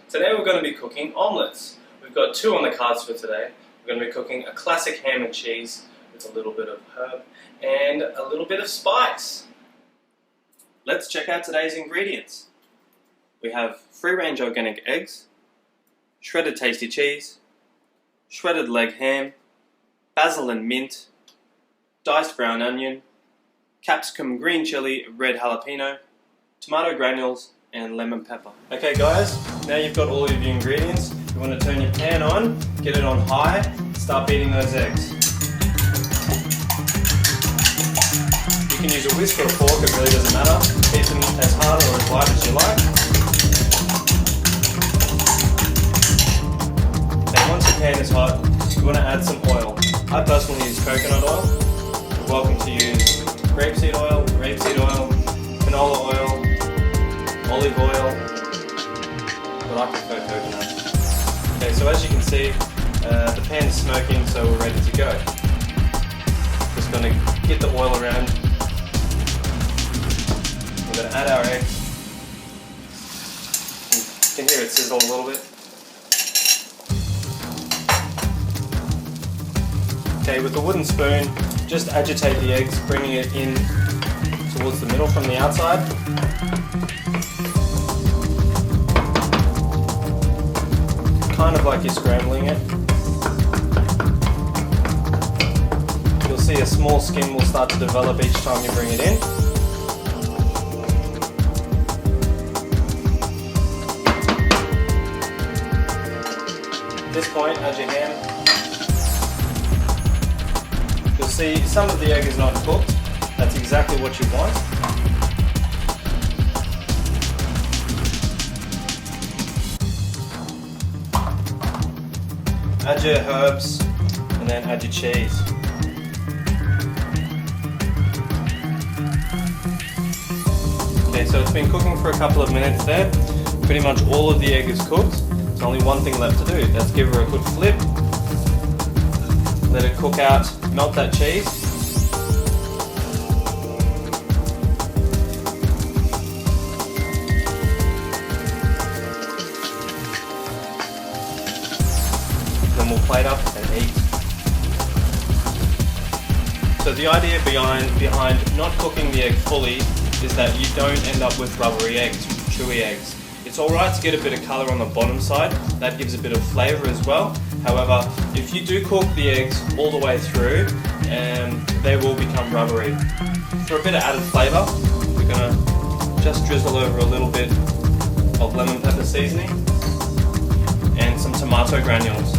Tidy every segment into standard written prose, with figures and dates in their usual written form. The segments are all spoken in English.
Today we're going to be cooking omelettes. We've got two on the cards for today. We're going to be cooking a classic ham and cheese with a little bit of herb and a little bit of spice. Let's check out today's ingredients. We have free-range organic eggs, shredded tasty cheese, shredded leg ham, basil and mint, diced brown onion, capsicum, green chilli, red jalapeno, tomato granules, and lemon pepper. Okay guys, now you've got all of your ingredients. You want to turn your pan on, get it on high, start beating those eggs. You can use a whisk or a fork, it really doesn't matter. Beat them as hard or as light as you like. And once your pan is hot, you want to add some oil. I personally use coconut oil. You're welcome to use rapeseed oil, canola oil, olive oil, but I prefer coconut. Okay, so as you can see, the pan is smoking, so we're ready to go. Just going to get the oil around. We're going to add our eggs. You can hear it sizzle a little bit. Okay, with a wooden spoon, just agitate the eggs, bringing it in towards the middle from the outside. Kind of like you're scrambling it. You'll see a small skin will start to develop each time you bring it in. At this point, add your ham. You'll see some of the egg is not cooked. That's exactly what you want. Add your herbs and then add your cheese. Okay, so it's been cooking for a couple of minutes there. Pretty much all of the egg is cooked. There's only one thing left to do. Let's give her a good flip. Let it cook out, melt that cheese. Then we'll plate up and eat. So the idea behind not cooking the egg fully is that you don't end up with rubbery eggs, chewy eggs. It's alright to get a bit of colour on the bottom side, that gives a bit of flavour as well. However, if you do cook the eggs all the way through, they will become rubbery. For a bit of added flavour, we're going to just drizzle over a little bit of lemon pepper seasoning and some tomato granules.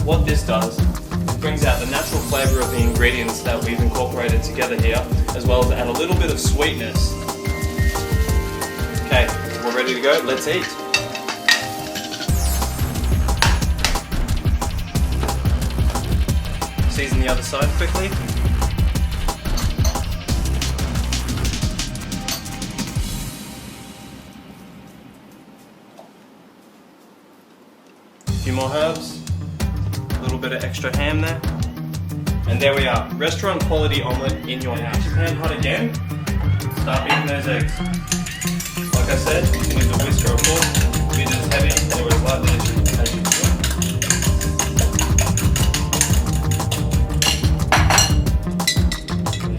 What this does, it brings out the natural flavour of the ingredients that we've incorporated together here, as well as add a little bit of sweetness. Okay, we're ready to go, let's eat. Season the other side quickly. A few more herbs. A little bit of extra ham there. And there we are. Restaurant quality omelette in your house. Get your pan hot again. Start beating those eggs. Like I said, you can use a whisk or a fork. Beat it as heavy or as lightly as you want.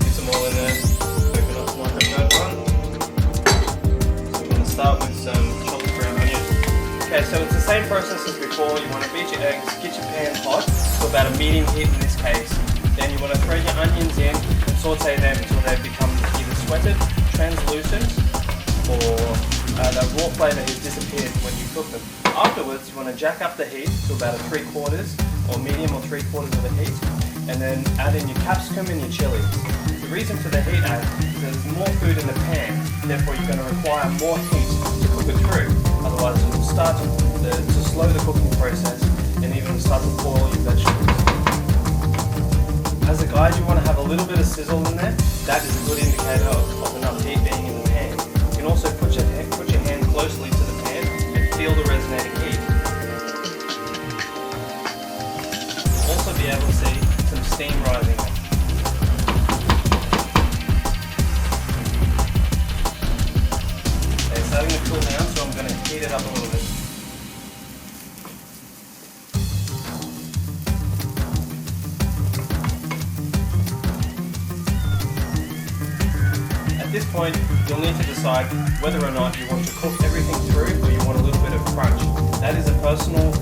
Get some oil in there. Coconut's not having that one. So we're going to start with some chopped brown onion. Okay, so it's the same process as before. You want to beat your eggs, get your pan hot to about a medium heat in this case. Then you want to throw your onions in and saute them until they become either sweated, translucent, or that raw flavour has disappeared when you cook them. Afterwards, you want to jack up the heat to about a 3/4 or medium or 3/4 of the heat, and then add in your capsicum and your chillies. The reason for the heat add is that there's more food in the pan, therefore you're going to require more heat to cook it through. Otherwise, it will start to slow the cooking process and even start to boil your vegetables. As a guide, you want to have a little bit of sizzle in there. That is a good indicator of enough heat being in the pan. You can also put your hand closely to the pan and feel the resonating heat. You'll also be able to see some steam rising up. Okay, starting to cool down, so I'm going to heat it up a little bit. this point, you'll need to decide whether or not you want to cook everything through or you want a little bit of crunch. That is a personal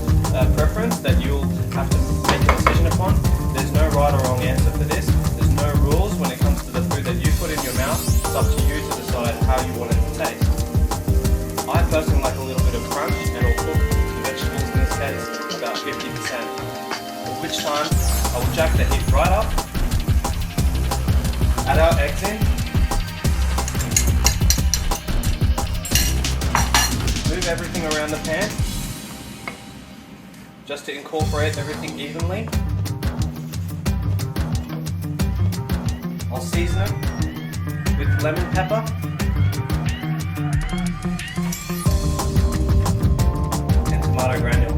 preference that you'll have to make a decision upon. There's no right or wrong answer for this. There's no rules when it comes to the food that you put in your mouth. It's up to you to decide how you want it to taste. I personally like a little bit of crunch, and I'll cook the vegetables in this case about 50%. At which time I will jack the heat right up, add our eggs in, move everything around the pan just to incorporate everything evenly. I'll season it with lemon pepper and tomato granules.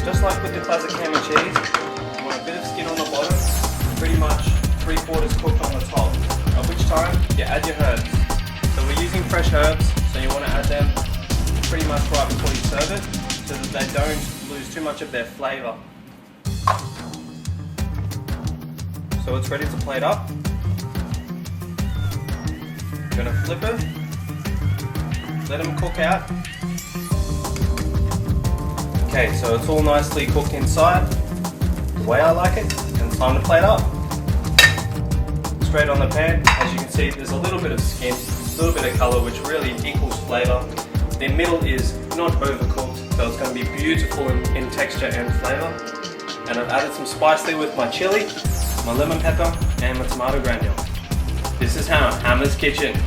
Just like with the classic ham and cheese, you want a bit of skin on the bottom, pretty much 3/4 cooked on the top, at which time you add your herbs. So we're using fresh herbs, so you want to add them pretty much right before you serve it, so that they don't lose too much of their flavour. So it's ready to plate up. I'm going to flip it, let them cook out. Okay, so it's all nicely cooked inside, the way I like it, and it's time to plate up. Straight on the pan, as you can see, there's a little bit of skin, a little bit of colour, which really equals flavour. The middle is not overcooked, so it's going to be beautiful in texture and flavour. And I've added some spice with my chilli, my lemon pepper, and my tomato granule. This is Hammer's Kitchen.